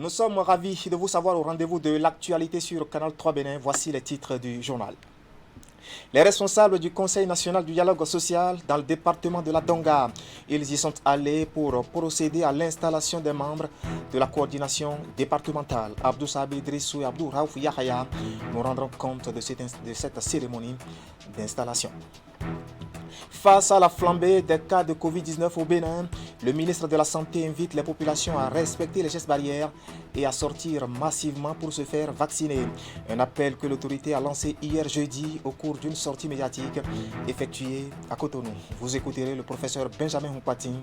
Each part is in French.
Nous sommes ravis de vous savoir au rendez-vous de l'actualité sur Canal 3 Bénin. Voici les titres du journal. Les responsables du Conseil national du dialogue social dans le département de la Donga, ils y sont allés pour procéder à l'installation des membres de la coordination départementale. Abdou Sabi Drissou et Abdou Raouf Yahaya nous rendront compte de cette cérémonie d'installation. Face à la flambée des cas de Covid-19 au Bénin, le ministre de la Santé invite les populations à respecter les gestes barrières et à sortir massivement pour se faire vacciner. Un appel que l'autorité a lancé hier jeudi au cours d'une sortie médiatique effectuée à Cotonou. Vous écouterez le professeur Benjamin Humpatin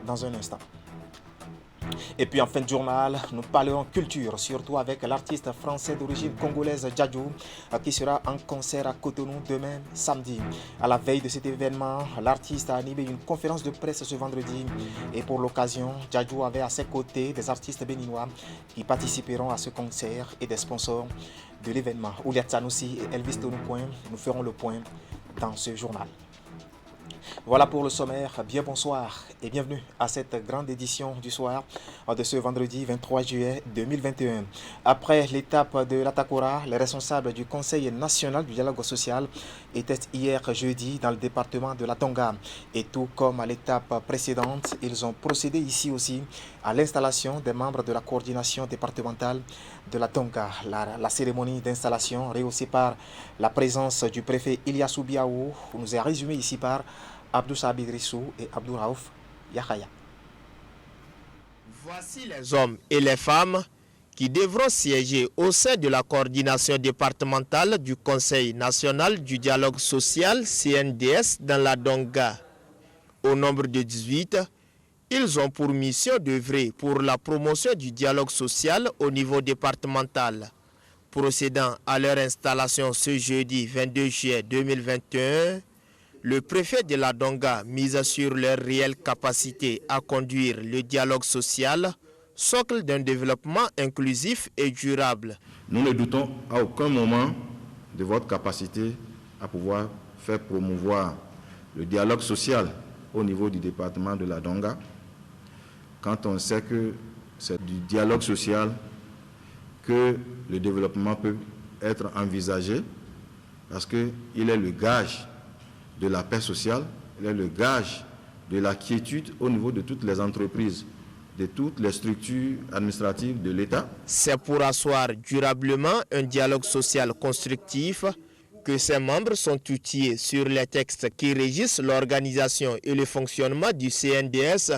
dans un instant. Et puis en fin de journal, nous parlerons culture, surtout avec l'artiste français d'origine congolaise Djadjou, qui sera en concert à Cotonou demain samedi. À la veille de cet événement, l'artiste a animé une conférence de presse ce vendredi. Et pour l'occasion, Djadjou avait à ses côtés des artistes béninois qui participeront à ce concert et des sponsors de l'événement. Ouliat Sanoussi et Elvis Tonoupoint, nous ferons le point dans ce journal. Voilà pour le sommaire. Bien bonsoir et bienvenue à cette grande édition du soir de ce vendredi 23 juillet 2021. Après l'étape de l'Atakora, les responsables du Conseil national du dialogue social étaient hier jeudi dans le département de la Donga. Et tout comme à l'étape précédente, ils ont procédé ici aussi à l'installation des membres de la coordination départementale de la Donga. La cérémonie d'installation, rehaussée par la présence du préfet Iliassou Biaou, nous est résumée ici par Abdou Sabi Drissou et Abdou Raouf Yahaya. Voici les hommes et les femmes qui devront siéger au sein de la coordination départementale du Conseil national du dialogue social CNDS dans la Donga. Au nombre de 18, ils ont pour mission d'œuvrer pour la promotion du dialogue social au niveau départemental. Procédant à leur installation ce jeudi 22 juillet 2021, le préfet de la Donga mise sur leur réelle capacité à conduire le dialogue social, socle d'un développement inclusif et durable. Nous ne doutons à aucun moment de votre capacité à pouvoir faire promouvoir le dialogue social au niveau du département de la Donga, quand on sait que c'est du dialogue social que le développement peut être envisagé, parce qu'il est le gage de la paix sociale, il est le gage de la quiétude au niveau de toutes les entreprises, de toutes les structures administratives de l'État. C'est pour asseoir durablement un dialogue social constructif que ses membres sont outillés sur les textes qui régissent l'organisation et le fonctionnement du CNDS,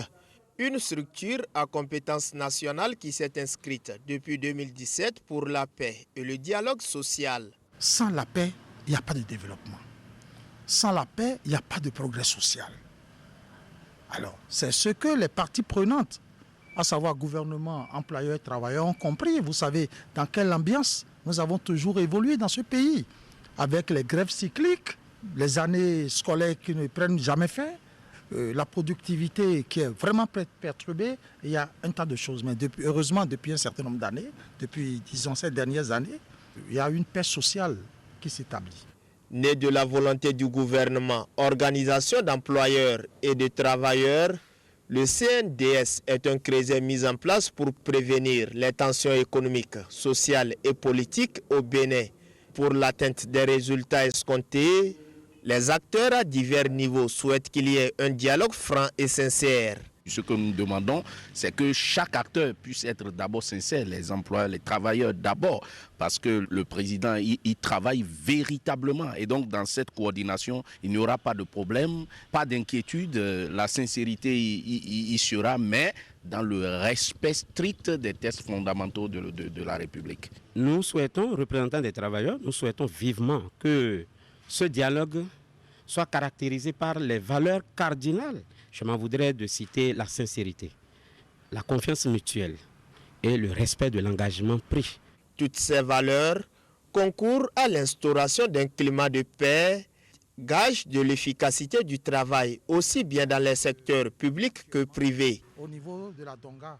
une structure à compétence nationale qui s'est inscrite depuis 2017 pour la paix et le dialogue social. Sans la paix, il n'y a pas de développement. Sans la paix, il n'y a pas de progrès social. Alors, c'est ce que les parties prenantes, à savoir gouvernement, employeurs, travailleurs, ont compris. Vous savez dans quelle ambiance nous avons toujours évolué dans ce pays, avec les grèves cycliques, les années scolaires qui ne prennent jamais fin, la productivité qui est vraiment perturbée. Il y a un tas de choses. Mais heureusement, depuis un certain nombre d'années, depuis, disons, ces dernières années, il y a une paix sociale qui s'établit. Né de la volonté du gouvernement, organisation d'employeurs et de travailleurs, le CNDS est un creuset mis en place pour prévenir les tensions économiques, sociales et politiques au Bénin. Pour l'atteinte des résultats escomptés, les acteurs à divers niveaux souhaitent qu'il y ait un dialogue franc et sincère. Ce que nous demandons, c'est que chaque acteur puisse être d'abord sincère, les employeurs, les travailleurs d'abord, parce que le président, il travaille véritablement. Et donc, dans cette coordination, il n'y aura pas de problème, pas d'inquiétude, la sincérité y sera, mais dans le respect strict des textes fondamentaux de la République. Nous souhaitons, représentants des travailleurs, nous souhaitons vivement que ce dialogue soit caractérisé par les valeurs cardinales. Je m'en voudrais de citer la sincérité, la confiance mutuelle et le respect de l'engagement pris. Toutes ces valeurs concourent à l'instauration d'un climat de paix, gage de l'efficacité du travail, aussi bien dans les secteurs publics que privés. Au niveau de la Donga.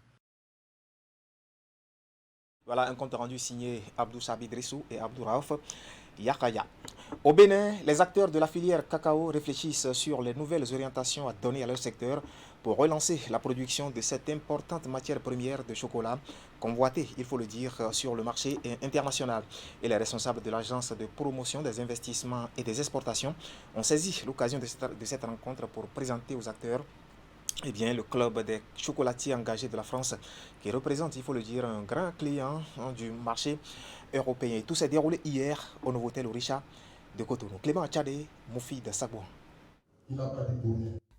Voilà un compte rendu signé Abdou Sabi Drissou et Abdou Raouf Yahaya. Au Bénin, les acteurs de la filière cacao réfléchissent sur les nouvelles orientations à donner à leur secteur pour relancer la production de cette importante matière première de chocolat, convoitée, il faut le dire, sur le marché international. Et les responsables de l'agence de promotion des investissements et des exportations ont saisi l'occasion de cette rencontre pour présenter aux acteurs le club des chocolatiers engagés de la France, qui représente, il faut le dire, un grand client du marché européen. Tout s'est déroulé hier au Novotel Orisha de Cotonou. Clément Achadé, Moufi de Sagouan.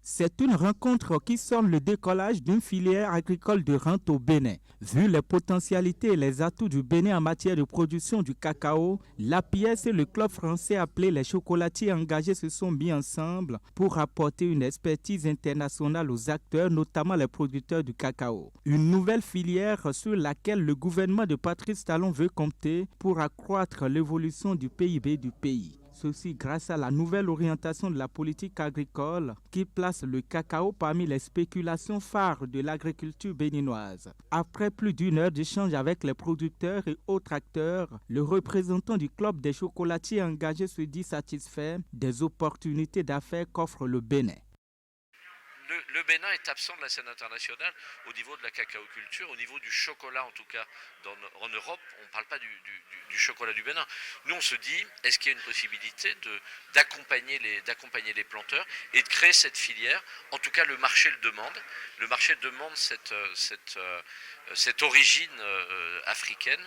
C'est une rencontre qui sonne le décollage d'une filière agricole de rente au Bénin. Vu les potentialités et les atouts du Bénin en matière de production du cacao, l'APS et le club français appelé les chocolatiers engagés se sont mis ensemble pour apporter une expertise internationale aux acteurs, notamment les producteurs du cacao. Une nouvelle filière sur laquelle le gouvernement de Patrice Talon veut compter pour accroître l'évolution du PIB du pays. Ceci grâce à la nouvelle orientation de la politique agricole qui place le cacao parmi les spéculations phares de l'agriculture béninoise. Après plus d'une heure d'échange avec les producteurs et autres acteurs, le représentant du club des chocolatiers engagés se dit satisfait des opportunités d'affaires qu'offre le Bénin. Le Bénin est absent de la scène internationale au niveau de la cacaoculture, au niveau du chocolat en tout cas. En Europe, on ne parle pas du chocolat du Bénin. Nous, on se dit, est-ce qu'il y a une possibilité d'accompagner les planteurs et de créer cette filière? En tout cas, le marché le demande. Le marché demande cette origine africaine.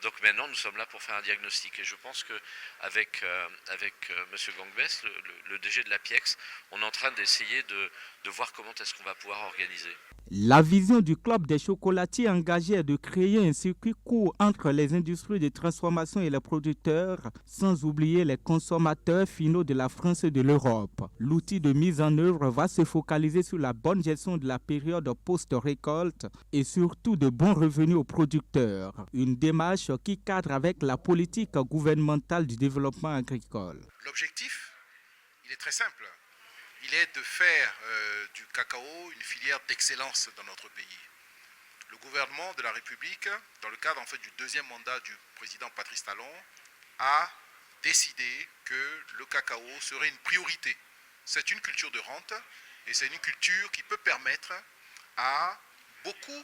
Donc maintenant, nous sommes là pour faire un diagnostic. Et je pense qu'avec M. Gangbès, le DG de l'APIEX, on est en train d'essayer de voir comment est-ce qu'on va pouvoir organiser. La vision du club des chocolatiers engagés est de créer un circuit court entre les industries de transformation et les producteurs, sans oublier les consommateurs finaux de la France et de l'Europe. L'outil de mise en œuvre va se focaliser sur la bonne gestion de la période post-récolte et surtout de bons revenus aux producteurs. Une démarche qui cadre avec la politique gouvernementale du développement agricole. L'objectif, il est très simple. Il est de faire du cacao une filière d'excellence dans notre pays. Le gouvernement de la République, dans le cadre du deuxième mandat du président Patrice Talon, a décidé que le cacao serait une priorité. C'est une culture de rente et c'est une culture qui peut permettre à beaucoup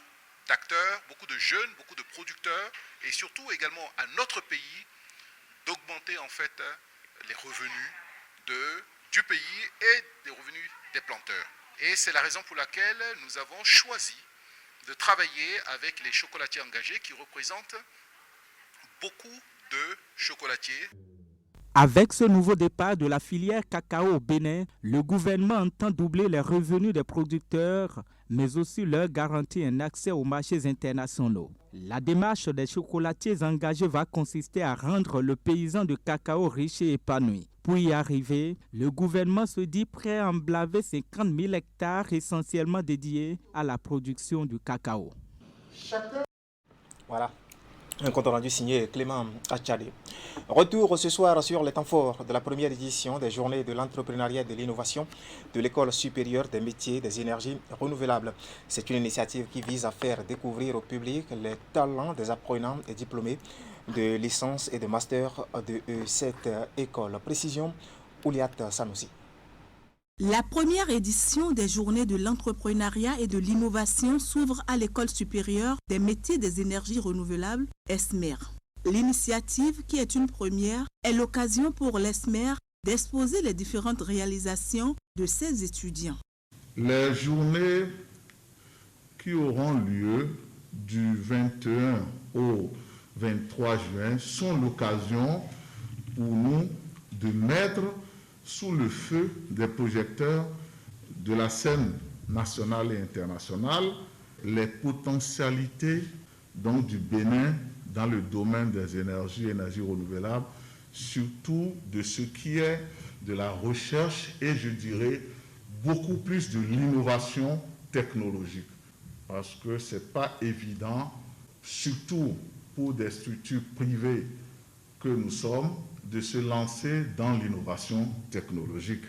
d'acteurs, beaucoup de jeunes, beaucoup de producteurs et surtout également à notre pays d'augmenter les revenus du pays et des revenus des planteurs. Et c'est la raison pour laquelle nous avons choisi de travailler avec les chocolatiers engagés qui représentent beaucoup de chocolatiers. Avec ce nouveau départ de la filière cacao au Bénin, le gouvernement entend doubler les revenus des producteurs, mais aussi leur garantir un accès aux marchés internationaux. La démarche des chocolatiers engagés va consister à rendre le paysan de cacao riche et épanoui. Pour y arriver, le gouvernement se dit prêt à emblaver 50 000 hectares essentiellement dédiés à la production du cacao. Voilà. Un compte rendu signé Clément Achadé. Retour ce soir sur les temps forts de la première édition des Journées de l'entrepreneuriat et de l'innovation de l'École supérieure des métiers des énergies renouvelables. C'est une initiative qui vise à faire découvrir au public les talents des apprenants et diplômés de licence et de master de cette école. Précision, Ouliat Sanoussi. La première édition des Journées de l'entrepreneuriat et de l'innovation s'ouvre à l'École supérieure des métiers des énergies renouvelables, ESMER. L'initiative, qui est une première, est l'occasion pour l'ESMER d'exposer les différentes réalisations de ses étudiants. Les journées qui auront lieu du 21 au 23 juin sont l'occasion pour nous de mettre sous le feu des projecteurs de la scène nationale et internationale les potentialités du Bénin dans le domaine des énergies renouvelables, surtout de ce qui est de la recherche et je dirais beaucoup plus de l'innovation technologique. Parce que ce n'est pas évident, surtout pour des structures privées que nous sommes, de se lancer dans l'innovation technologique.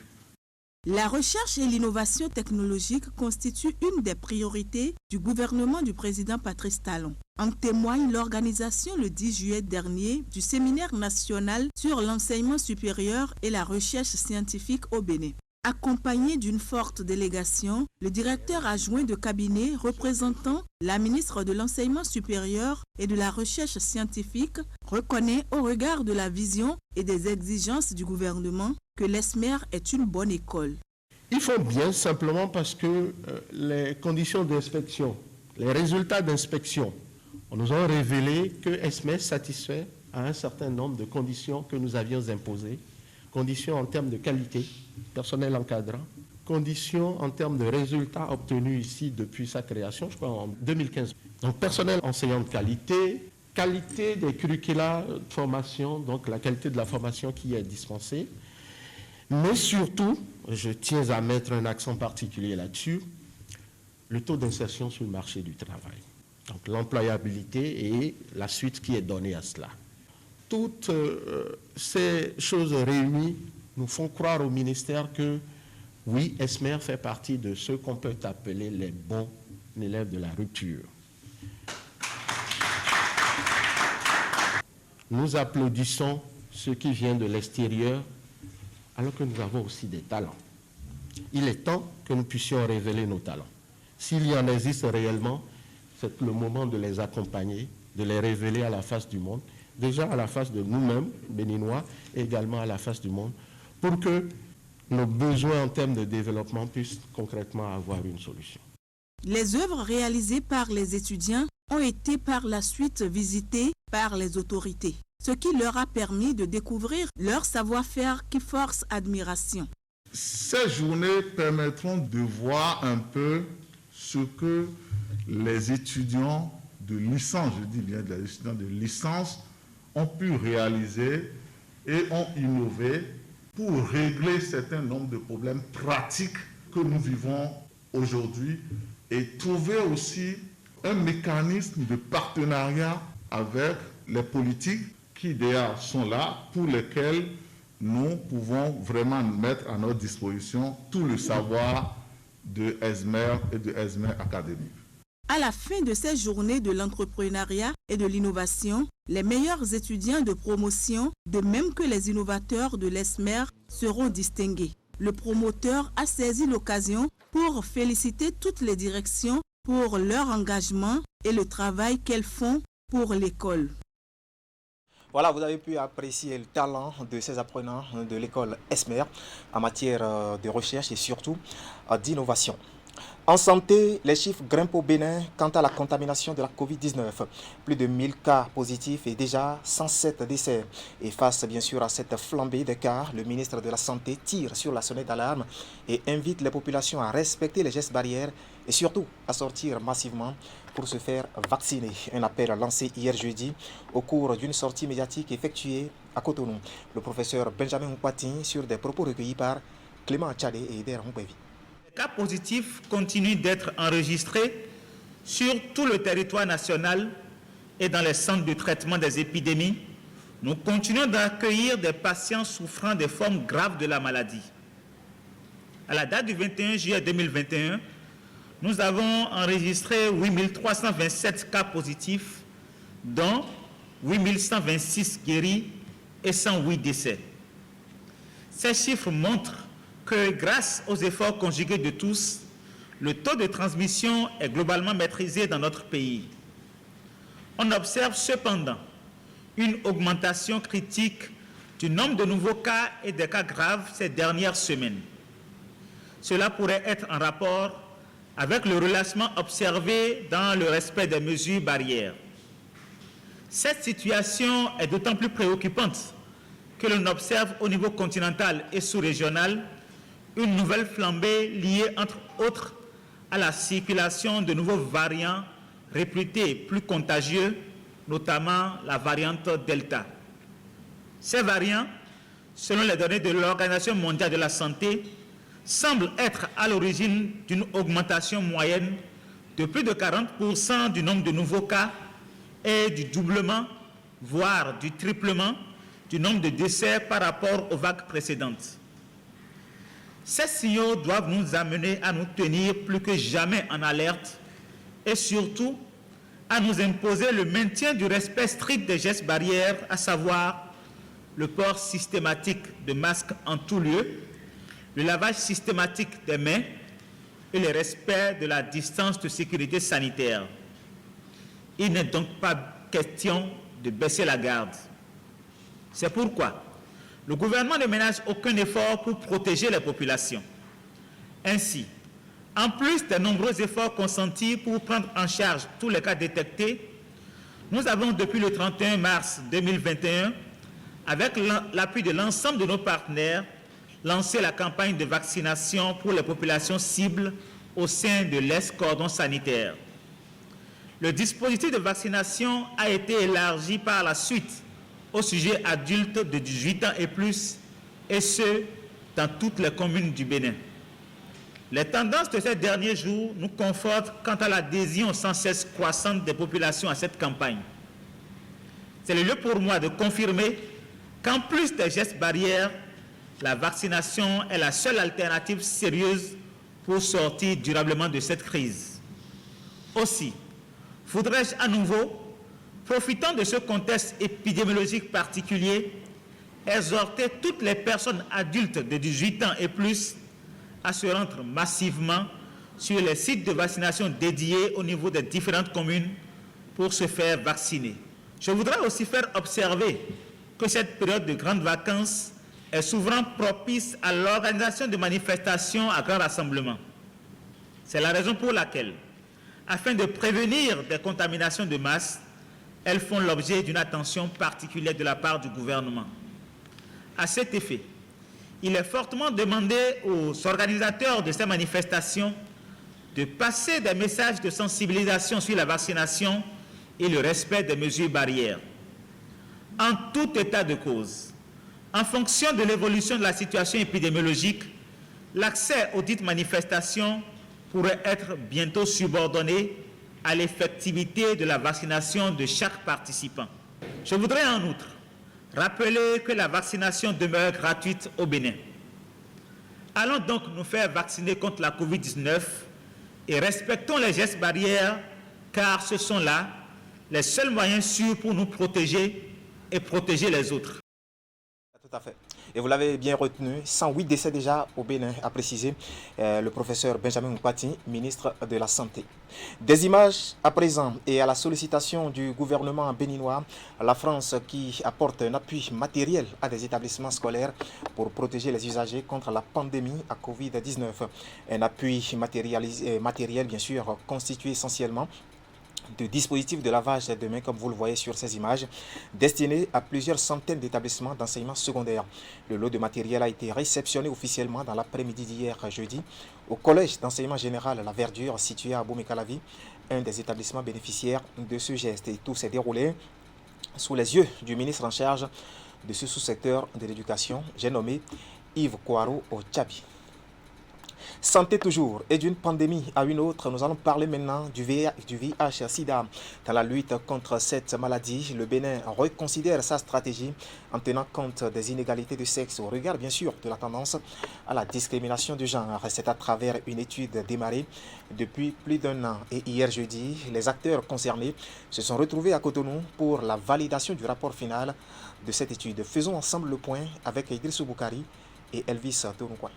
La recherche et l'innovation technologique constituent une des priorités du gouvernement du président Patrice Talon. En témoigne l'organisation le 10 juillet dernier du séminaire national sur l'enseignement supérieur et la recherche scientifique au Bénin. Accompagné d'une forte délégation, le directeur adjoint de cabinet représentant la ministre de l'Enseignement supérieur et de la Recherche scientifique reconnaît au regard de la vision et des exigences du gouvernement que l'ESMER est une bonne école. Ils font bien simplement parce que les conditions d'inspection, les résultats d'inspection, nous ont révélé que ESMER satisfait à un certain nombre de conditions que nous avions imposées. Conditions en termes de qualité, personnel encadrant, conditions en termes de résultats obtenus ici depuis sa création, je crois en 2015. Donc personnel enseignant de qualité, qualité des curricula de formation, donc la qualité de la formation qui est dispensée, mais surtout, je tiens à mettre un accent particulier là-dessus, le taux d'insertion sur le marché du travail. Donc l'employabilité et la suite qui est donnée à cela. Toutes ces choses réunies nous font croire au ministère que, oui, ESMER fait partie de ceux qu'on peut appeler les bons élèves de la rupture. Nous applaudissons ceux qui viennent de l'extérieur, alors que nous avons aussi des talents. Il est temps que nous puissions révéler nos talents. S'il y en existe réellement, c'est le moment de les accompagner, de les révéler à la face du monde, déjà à la face de nous-mêmes, Béninois, et également à la face du monde, pour que nos besoins en termes de développement puissent concrètement avoir une solution. Les œuvres réalisées par les étudiants ont été par la suite visitées par les autorités, ce qui leur a permis de découvrir leur savoir-faire qui force admiration. Ces journées permettront de voir un peu ce que les étudiants de licence, je dis bien les étudiants de licence, ont pu réaliser et ont innové pour régler certains nombres de problèmes pratiques que nous vivons aujourd'hui et trouver aussi un mécanisme de partenariat avec les politiques qui d'ailleurs sont là, pour lesquels nous pouvons vraiment mettre à notre disposition tout le savoir de ESMER et de ESMER Academy. À la fin de ces journées de l'entrepreneuriat et de l'innovation, les meilleurs étudiants de promotion, de même que les innovateurs de l'ESMER, seront distingués. Le promoteur a saisi l'occasion pour féliciter toutes les directions pour leur engagement et le travail qu'elles font pour l'école. Voilà, vous avez pu apprécier le talent de ces apprenants de l'école ESMER en matière de recherche et surtout d'innovation. En santé, les chiffres grimpent au Bénin quant à la contamination de la Covid-19. Plus de 1000 cas positifs et déjà 107 décès. Et face bien sûr à cette flambée des cas, le ministre de la Santé tire sur la sonnette d'alarme et invite les populations à respecter les gestes barrières et surtout à sortir massivement pour se faire vacciner. Un appel lancé hier jeudi au cours d'une sortie médiatique effectuée à Cotonou. Le professeur Benjamin Moukwati sur des propos recueillis par Clément Tchadé et Eder Moubevi. Les cas positifs continuent d'être enregistrés sur tout le territoire national et dans les centres de traitement des épidémies. Nous continuons d'accueillir des patients souffrant des formes graves de la maladie. À la date du 21 juillet 2021, nous avons enregistré 8327 cas positifs, dont 8126 guéris et 108 décès. Ces chiffres montrent que grâce aux efforts conjugués de tous, le taux de transmission est globalement maîtrisé dans notre pays. On observe cependant une augmentation critique du nombre de nouveaux cas et des cas graves ces dernières semaines. Cela pourrait être en rapport avec le relâchement observé dans le respect des mesures barrières. Cette situation est d'autant plus préoccupante que l'on observe au niveau continental et sous-régional une nouvelle flambée liée, entre autres, à la circulation de nouveaux variants réputés plus contagieux, notamment la variante Delta. Ces variants, selon les données de l'Organisation mondiale de la santé, semblent être à l'origine d'une augmentation moyenne de plus de 40% du nombre de nouveaux cas et du doublement, voire du triplement, du nombre de décès par rapport aux vagues précédentes. Ces signaux doivent nous amener à nous tenir plus que jamais en alerte et surtout à nous imposer le maintien du respect strict des gestes barrières, à savoir le port systématique de masques en tout lieu, le lavage systématique des mains et le respect de la distance de sécurité sanitaire. Il n'est donc pas question de baisser la garde. C'est pourquoi le gouvernement ne ménage aucun effort pour protéger les populations. Ainsi, en plus des nombreux efforts consentis pour prendre en charge tous les cas détectés, nous avons depuis le 31 mars 2021, avec l'appui de l'ensemble de nos partenaires, lancé la campagne de vaccination pour les populations cibles au sein de l'Est-Cordon sanitaire. Le dispositif de vaccination a été élargi par la suite aux sujets adultes de 18 ans et plus, et ce, dans toutes les communes du Bénin. Les tendances de ces derniers jours nous confortent quant à l'adhésion sans cesse croissante des populations à cette campagne. C'est le lieu pour moi de confirmer qu'en plus des gestes barrières, la vaccination est la seule alternative sérieuse pour sortir durablement de cette crise. Aussi, voudrais-je à nouveau, profitant de ce contexte épidémiologique particulier, exhorter toutes les personnes adultes de 18 ans et plus à se rendre massivement sur les sites de vaccination dédiés au niveau des différentes communes pour se faire vacciner. Je voudrais aussi faire observer que cette période de grandes vacances est souvent propice à l'organisation de manifestations à grand rassemblement. C'est la raison pour laquelle, afin de prévenir des contaminations de masse, elles font l'objet d'une attention particulière de la part du gouvernement. À cet effet, il est fortement demandé aux organisateurs de ces manifestations de passer des messages de sensibilisation sur la vaccination et le respect des mesures barrières. En tout état de cause, en fonction de l'évolution de la situation épidémiologique, l'accès aux dites manifestations pourrait être bientôt subordonné à l'effectivité de la vaccination de chaque participant. Je voudrais en outre rappeler que la vaccination demeure gratuite au Bénin. Allons donc nous faire vacciner contre la Covid-19 et respectons les gestes barrières, car ce sont là les seuls moyens sûrs pour nous protéger et protéger les autres. Tout à fait. Et vous l'avez bien retenu, 108 décès déjà au Bénin, a précisé le professeur Benjamin Nkouati, ministre de la Santé. Des images à présent et à la sollicitation du gouvernement béninois, la France qui apporte un appui matériel à des établissements scolaires pour protéger les usagers contre la pandémie à Covid-19. Un appui matériel, bien sûr, constitué essentiellement de dispositifs de lavage de mains, comme vous le voyez sur ces images, destinés à plusieurs centaines d'établissements d'enseignement secondaire. Le lot de matériel a été réceptionné officiellement dans l'après-midi d'hier jeudi au collège d'enseignement général La Verdure situé à Boumé-Calavi, un des établissements bénéficiaires de ce geste. Et tout s'est déroulé sous les yeux du ministre en charge de ce sous-secteur de l'éducation, j'ai nommé Yves Kouarou Ochabi. Santé toujours, et d'une pandémie à une autre, nous allons parler maintenant du VIH-Sida. Dans la lutte contre cette maladie, le Bénin reconsidère sa stratégie en tenant compte des inégalités de sexe au regard bien sûr de la tendance à la discrimination du genre. C'est à travers une étude démarrée depuis plus d'un an. Et hier jeudi, les acteurs concernés se sont retrouvés à Cotonou pour la validation du rapport final de cette étude. Faisons ensemble le point avec Idrissou Boukari et Elvis Tounoukouan.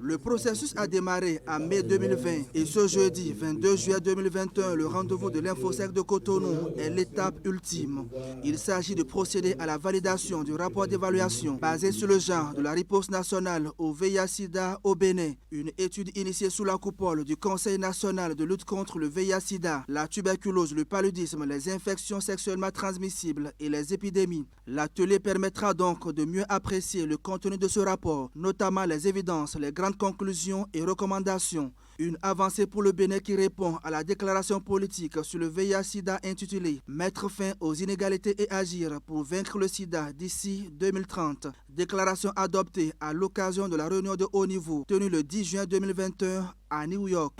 Le processus a démarré en mai 2020 et ce jeudi 22 juillet 2021, le rendez-vous de l'Infosec de Cotonou est l'étape ultime. Il s'agit de procéder à la validation du rapport d'évaluation basé sur le genre de la riposte nationale au VIH-Sida au Bénin. Une étude initiée sous la coupole du Conseil national de lutte contre le VIH-Sida, la tuberculose, le paludisme, les infections sexuellement transmissibles et les épidémies. L'atelier permettra donc de mieux apprécier le contenu de ce rapport, notamment les évidences, les grandes conclusions et recommandations. Une avancée pour le Bénin qui répond à la déclaration politique sur le VIH-Sida intitulée « Mettre fin aux inégalités et agir pour vaincre le sida d'ici 2030 ». Déclaration adoptée à l'occasion de la réunion de haut niveau tenue le 10 juin 2021 à New York.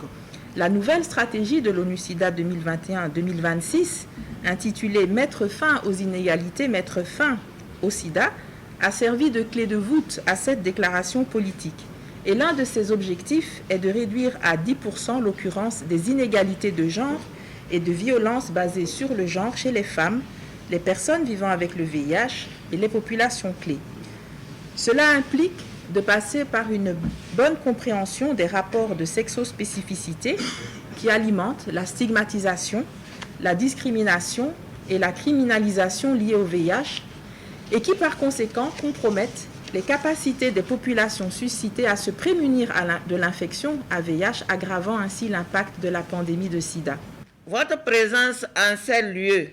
La nouvelle stratégie de l'ONU-SIDA 2021-2026, intitulée « Mettre fin aux inégalités, mettre fin au sida », a servi de clé de voûte à cette déclaration politique. Et l'un de ses objectifs est de réduire à 10% l'occurrence des inégalités de genre et de violences basées sur le genre chez les femmes, les personnes vivant avec le VIH et les populations clés. Cela implique de passer par une bonne compréhension des rapports de sexospécificité qui alimentent la stigmatisation, la discrimination et la criminalisation liées au VIH et qui par conséquent compromettent les capacités des populations suscitées à se prémunir de l'infection à VIH, aggravant ainsi l'impact de la pandémie de sida. Votre présence en ces lieux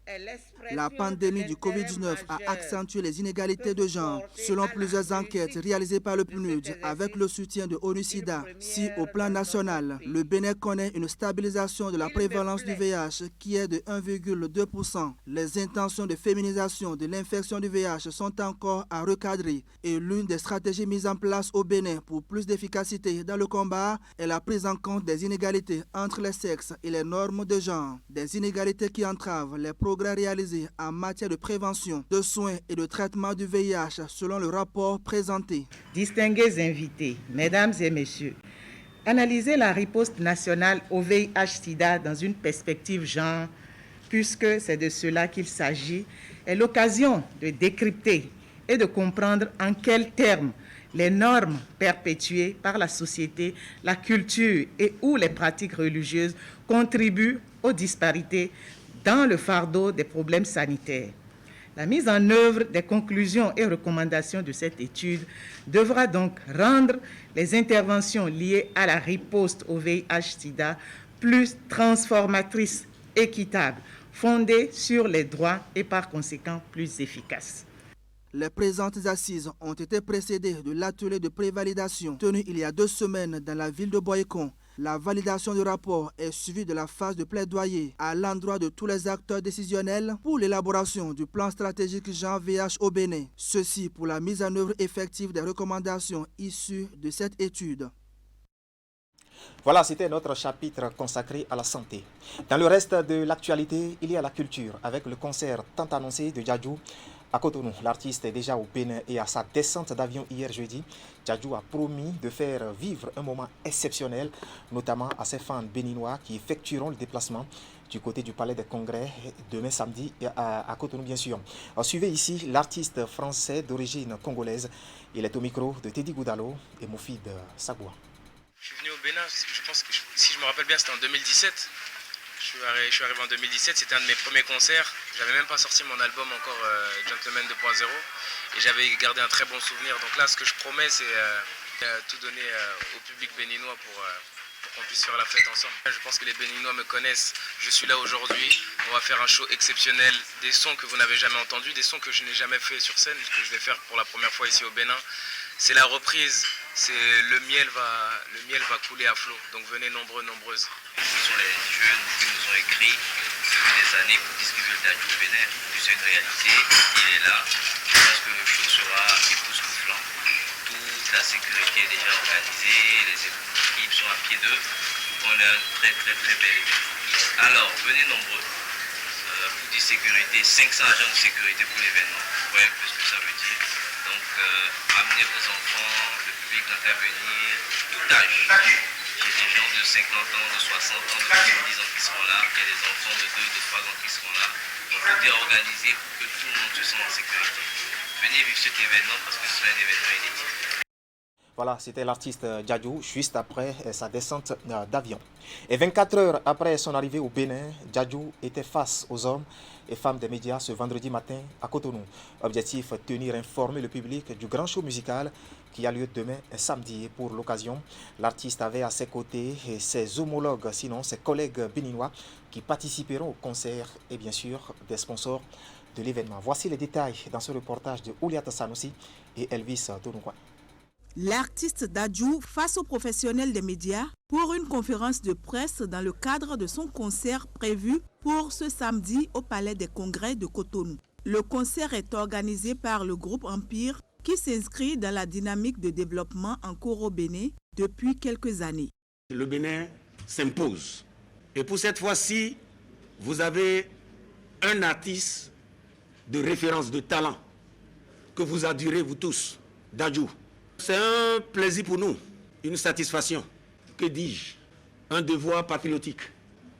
est l'expression. La pandémie du Covid-19 a accentué les inégalités de genre. Selon plusieurs enquêtes réalisées par le PNUD avec le soutien de ONU-SIDA, si au plan national, le Bénin connaît une stabilisation de la prévalence du VIH qui est de 1,2%, les intentions de féminisation de l'infection du VIH sont encore à recadrer et l'une des stratégies mises en place au Bénin pour plus d'efficacité dans le combat est la prise en compte des inégalités entre les sexes et les normes de genre, des inégalités qui entravent les progrès réalisés en matière de prévention, de soins et de traitement du VIH selon le rapport présenté. Distingués invités, mesdames et messieurs, analyser la riposte nationale au VIH-Sida dans une perspective genre, puisque c'est de cela qu'il s'agit, est l'occasion de décrypter et de comprendre en quels termes les normes perpétuées par la société, la culture et ou les pratiques religieuses contribuent aux disparités dans le fardeau des problèmes sanitaires. La mise en œuvre des conclusions et recommandations de cette étude devra donc rendre les interventions liées à la riposte au VIH-Sida plus transformatrices, équitables, fondées sur les droits et par conséquent plus efficaces. Les présentes assises ont été précédées de l'atelier de prévalidation tenu il y a 2 semaines dans la ville de Boycon. La validation du rapport est suivie de la phase de plaidoyer à l'endroit de tous les acteurs décisionnels pour l'élaboration du plan stratégique genre VIH au Bénin. Ceci pour la mise en œuvre effective des recommandations issues de cette étude. Voilà, c'était notre chapitre consacré à la santé. Dans le reste de l'actualité, il y a la culture avec le concert tant annoncé de Djadju à Cotonou. L'artiste est déjà au Bénin et à sa descente d'avion hier jeudi, Djadju a promis de faire vivre un moment exceptionnel, notamment à ses fans béninois qui effectueront le déplacement du côté du Palais des Congrès demain samedi à Cotonou, bien sûr. Suivez ici l'artiste français d'origine congolaise. Il est au micro de Teddy Goudalo et Moufid Sagoua. Je suis venu au Bénin, je pense que si je me rappelle bien, c'était en 2017. Je suis arrivé en 2017, c'était un de mes premiers concerts. J'avais même pas sorti mon album encore, Gentleman 2.0, et j'avais gardé un très bon souvenir. Donc là, ce que je promets, c'est tout donner au public béninois pour qu'on puisse faire la fête ensemble. Je pense que les Béninois me connaissent. Je suis là aujourd'hui. On va faire un show exceptionnel, des sons que vous n'avez jamais entendus, des sons que je n'ai jamais fait sur scène, que je vais faire pour la première fois ici au Bénin. C'est la reprise. Le miel va couler à flot, donc venez nombreux, nombreuses. Ce sont les jeunes qui nous ont écrit depuis des années pour distribuer le Djadju au Bénin. C'est une réalité, il est là. Je pense que le show sera époustouflant. Toute la sécurité est déjà organisée, les équipes sont à pied d'œuvre. On a un très très très bel événement. Alors, venez nombreux. Pour dire sécurité, 500 agents de sécurité pour l'événement. Vous voyez un peu ce que ça veut dire. Donc, amenez vos enfants, le public n'a qu'à venir, tout âge. J'ai des gens de 50 ans, de 60 ans, de 70 ans qui seront là, il y a des enfants de 2, de 3 ans qui seront là. Donc, tout est organisé pour que tout le monde se sente en sécurité. Venez vivre cet événement parce que ce sera un événement inédit. Voilà, c'était l'artiste Djadju, juste après sa descente d'avion. Et 24 heures après son arrivée au Bénin, Djadju était face aux hommes et femmes des médias ce vendredi matin à Cotonou. Objectif, tenir informé le public du grand show musical qui a lieu demain samedi. Et pour l'occasion, l'artiste avait à ses côtés ses homologues, sinon ses collègues béninois qui participeront au concert et bien sûr des sponsors de l'événement. Voici les détails dans ce reportage de Ouliata Sanoussi et Elvis Tonoukwa. L'artiste Djadju face aux professionnels des médias pour une conférence de presse dans le cadre de son concert prévu pour ce samedi au Palais des Congrès de Cotonou. Le concert est organisé par le groupe Empire qui s'inscrit dans la dynamique de développement en cours au Bénin depuis quelques années. Le Bénin s'impose. Et pour cette fois-ci, vous avez un artiste de référence, de talent, que vous adorez vous tous, Djadju. C'est un plaisir pour nous, une satisfaction, que dis-je, un devoir patriotique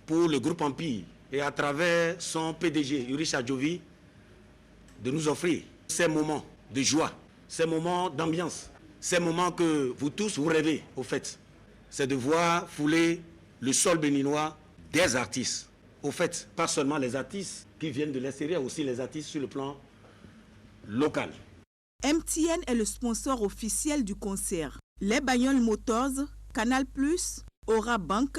pour le groupe Empire et à travers son PDG, Yuri Chadjovi, de nous offrir ces moments de joie ces moments d'ambiance, ces moments que vous tous, vous rêvez, au fait. C'est de voir fouler le sol béninois des artistes. Au fait, pas seulement les artistes qui viennent de l'extérieur, aussi les artistes sur le plan local. MTN est le sponsor officiel du concert. Les Bagnoles Motors, Canal+, Aura Bank,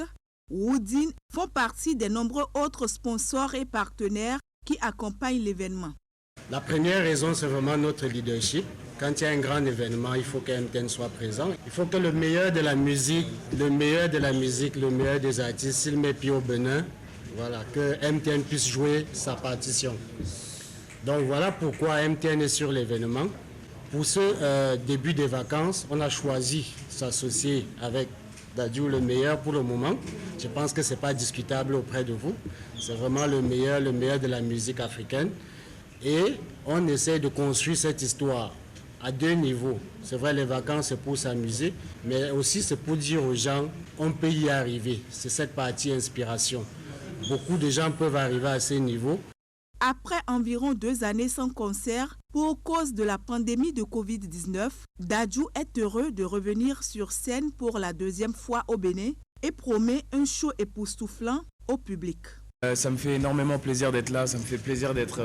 Woodin font partie des nombreux autres sponsors et partenaires qui accompagnent l'événement. La première raison, c'est vraiment notre leadership. Quand il y a un grand événement, il faut que MTN soit présent. Il faut que le meilleur de la musique, le meilleur des artistes, s'il met pied au Bénin, voilà, que MTN puisse jouer sa partition. Donc voilà pourquoi MTN est sur l'événement. Pour ce début des vacances, on a choisi de s'associer avec Dadju, le meilleur pour le moment. Je pense que ce n'est pas discutable auprès de vous. C'est vraiment le meilleur de la musique africaine. Et on essaie de construire cette histoire à deux niveaux. C'est vrai, les vacances, c'est pour s'amuser, mais aussi c'est pour dire aux gens, on peut y arriver. C'est cette partie inspiration. Beaucoup de gens peuvent arriver à ces niveaux. Après environ 2 années sans concert, pour cause de la pandémie de Covid-19, Dadju est heureux de revenir sur scène pour la 2e fois au Bénin et promet un show époustouflant au public. Ça me fait énormément plaisir d'être là, ça me fait plaisir d'être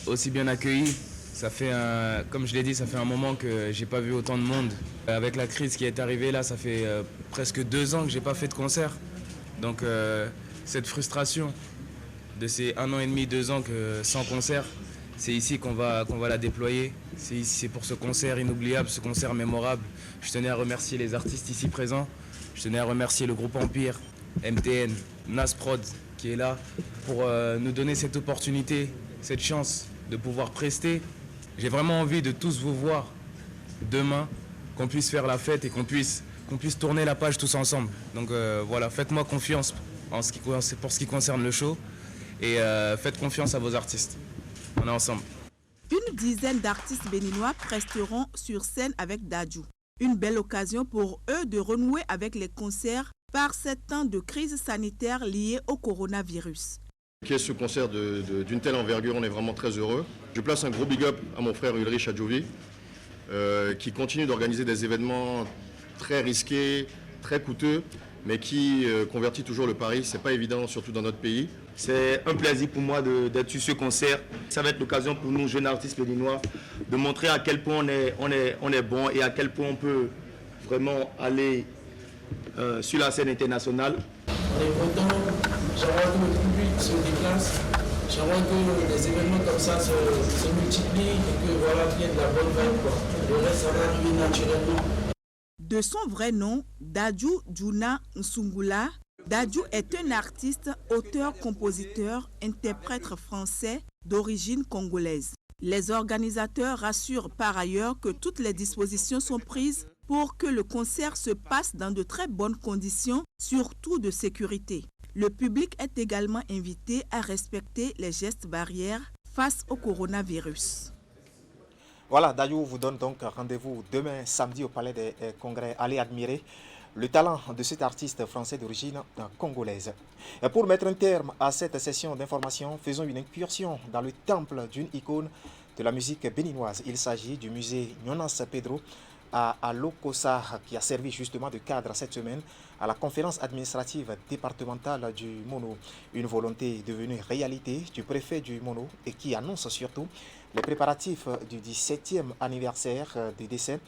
aussi bien accueilli. Ça fait, comme je l'ai dit, ça fait un moment que j'ai pas vu autant de monde. Avec la crise qui est arrivée là, ça fait presque 2 ans que j'ai pas fait de concert. Donc cette frustration de ces 1 an et demi, 2 ans sans concert, c'est ici qu'on va la déployer. C'est pour ce concert inoubliable, ce concert mémorable. Je tenais à remercier les artistes ici présents. Je tenais à remercier le groupe Empire, MTN, Nasprod qui est là pour nous donner cette opportunité, cette chance de pouvoir prester. J'ai vraiment envie de tous vous voir demain, qu'on puisse faire la fête et qu'on puisse tourner la page tous ensemble. Donc voilà, faites-moi confiance pour ce qui concerne le show et faites confiance à vos artistes. On est ensemble. Une dizaine d'artistes béninois presteront sur scène avec Dadju. Une belle occasion pour eux de renouer avec les concerts par ces temps de crise sanitaire liée au coronavirus. Qui est ce concert d'une telle envergure, on est vraiment très heureux. Je place un gros big up à mon frère Ulrich Adjouvi, qui continue d'organiser des événements très risqués, très coûteux, mais qui convertit toujours le pari. C'est pas évident, surtout dans notre pays. C'est un plaisir pour moi d'être sur ce concert. Ça va être l'occasion pour nous, jeunes artistes béninois, de montrer à quel point on est bon et à quel point on peut vraiment aller sur la scène internationale. On est content, j'aimerais que le public se déplace, j'aimerais que les événements comme ça se multiplient et que voilà, qu'il y ait de la bonne vibe, quoi. Le reste, ça va arriver naturellement. De son vrai nom, Dadju Djouna Nsungula, Dadju est un artiste, auteur, compositeur, interprète français d'origine congolaise. Les organisateurs rassurent par ailleurs que toutes les dispositions sont prises pour que le concert se passe dans de très bonnes conditions, surtout de sécurité. Le public est également invité à respecter les gestes barrières face au coronavirus. Voilà, Dadju vous donne donc rendez-vous demain samedi au Palais des Congrès. Allez admirer le talent de cet artiste français d'origine congolaise. Et pour mettre un terme à cette session d'information, faisons une incursion dans le temple d'une icône de la musique béninoise. Il s'agit du musée Jonas Pedro à Lokossa, qui a servi justement de cadre cette semaine à la conférence administrative départementale du Mono. Une volonté devenue réalité du préfet du Mono et qui annonce surtout les préparatifs du 17e anniversaire du décès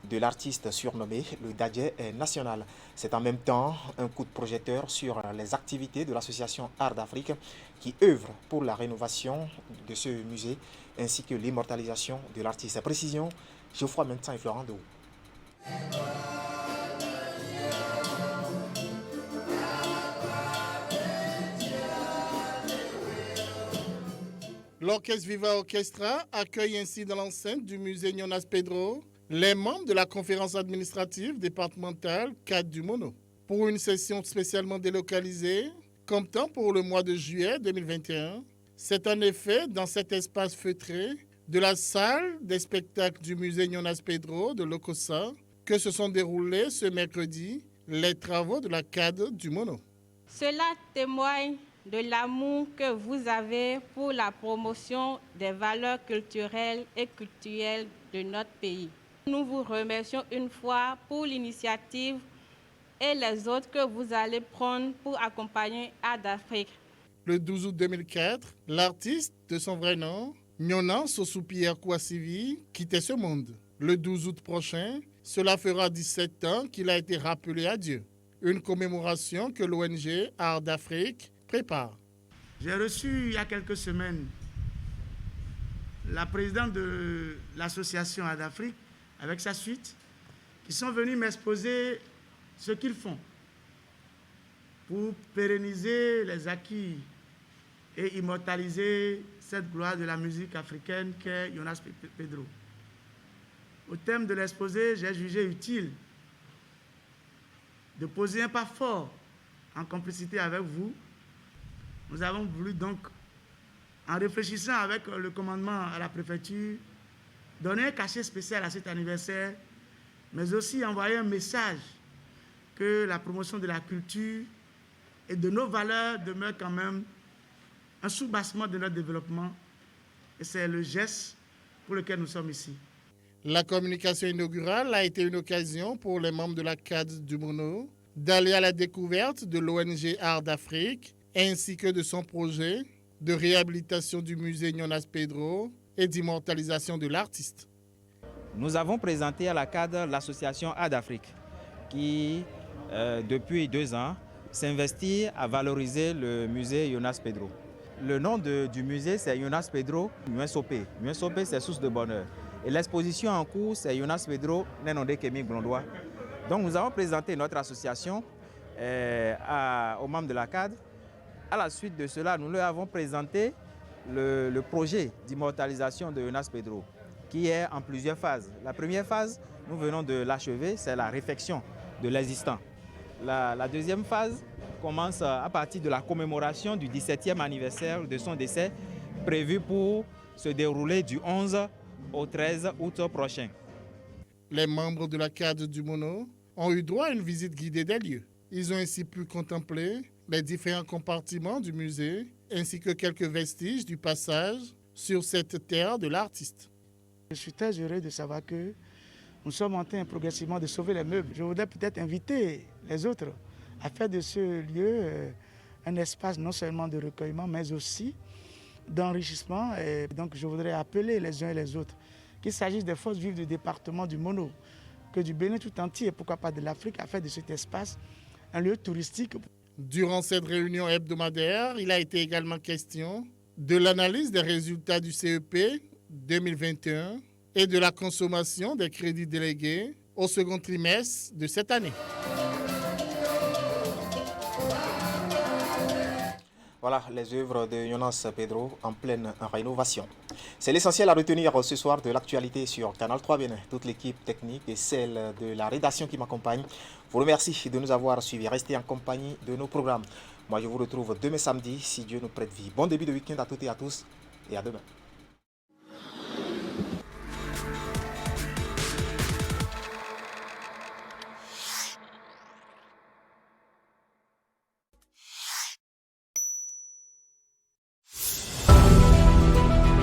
de l'artiste surnommé le Dadje national. C'est en même temps un coup de projecteur sur les activités de l'association Art d'Afrique qui œuvre pour la rénovation de ce musée ainsi que l'immortalisation de l'artiste. Précision, Geoffroy Mentin et Florent Dou. L'Orchestre Viva Orchestra accueille ainsi dans l'enceinte du musée Jonas Pedro les membres de la conférence administrative départementale 4 du Mono pour une session spécialement délocalisée, comptant pour le mois de juillet 2021. C'est en effet dans cet espace feutré de la salle des spectacles du musée Jonas Pedro de Lokossa que se sont déroulés ce mercredi les travaux de la CAD du Mono. Cela témoigne de l'amour que vous avez pour la promotion des valeurs culturelles et culturelles de notre pays. Nous vous remercions une fois pour l'initiative et les autres que vous allez prendre pour accompagner Art d'Afrique. Le 12 août 2004, l'artiste de son vrai nom, Nyonan Sosou-Pierre Kouassivi, quittait ce monde. Le 12 août prochain, cela fera 17 ans qu'il a été rappelé à Dieu. Une commémoration que l'ONG Art d'Afrique prépare. J'ai reçu il y a quelques semaines la présidente de l'association Art d'Afrique avec sa suite qui sont venus m'exposer ce qu'ils font pour pérenniser les acquis et immortaliser cette gloire de la musique africaine qu'est Yonas Pedro. Au thème de l'exposé, j'ai jugé utile de poser un pas fort en complicité avec vous. Nous avons voulu donc, en réfléchissant avec le commandement à la préfecture, donner un cachet spécial à cet anniversaire, mais aussi envoyer un message que la promotion de la culture et de nos valeurs demeure quand même un soubassement de notre développement. Et c'est le geste pour lequel nous sommes ici. La communication inaugurale a été une occasion pour les membres de la CAD du Mono d'aller à la découverte de l'ONG Art d'Afrique ainsi que de son projet de réhabilitation du musée Yonas Pedro et d'immortalisation de l'artiste. Nous avons présenté à la CAD l'association Art d'Afrique qui, depuis 2 ans, s'investit à valoriser le musée Yonas Pedro. Le nom du musée, c'est Yonas Pedro Nuensopé. Nuensopé, c'est source de bonheur. Et l'exposition en cours, c'est Yonas Pedro Nenonde Kemi Blondois. Donc nous avons présenté notre association aux membres de la CAD. À la suite de cela, nous leur avons présenté le projet d'immortalisation de Yonas Pedro, qui est en plusieurs phases. La première phase, nous venons de l'achever, c'est la réfection de l'existant. La deuxième phase commence à partir de la commémoration du 17e anniversaire de son décès, prévu pour se dérouler du 11 au 13 août prochain. Les membres de la CAD du Mono ont eu droit à une visite guidée des lieux. Ils ont ainsi pu contempler les différents compartiments du musée ainsi que quelques vestiges du passage sur cette terre de l'artiste. Je suis très heureux de savoir que nous sommes en train progressivement de sauver les meubles. Je voudrais peut-être inviter les autres à faire de ce lieu un espace non seulement de recueillement, mais aussi d'enrichissement. Et donc je voudrais appeler les uns et les autres, qu'il s'agisse des forces vives du département du Mono, que du Bénin tout entier, et pourquoi pas de l'Afrique, à faire de cet espace un lieu touristique. Durant cette réunion hebdomadaire, il a été également question de l'analyse des résultats du CEP 2021 et de la consommation des crédits délégués au second trimestre de cette année. Voilà les œuvres de Yonas Pedro en pleine rénovation. C'est l'essentiel à retenir ce soir de l'actualité sur Canal 3 Bénin. Toute l'équipe technique et celle de la rédaction qui m'accompagne vous remercie de nous avoir suivis. Restez en compagnie de nos programmes. Moi, je vous retrouve demain samedi, si Dieu nous prête vie. Bon début de week-end à toutes et à tous et à demain.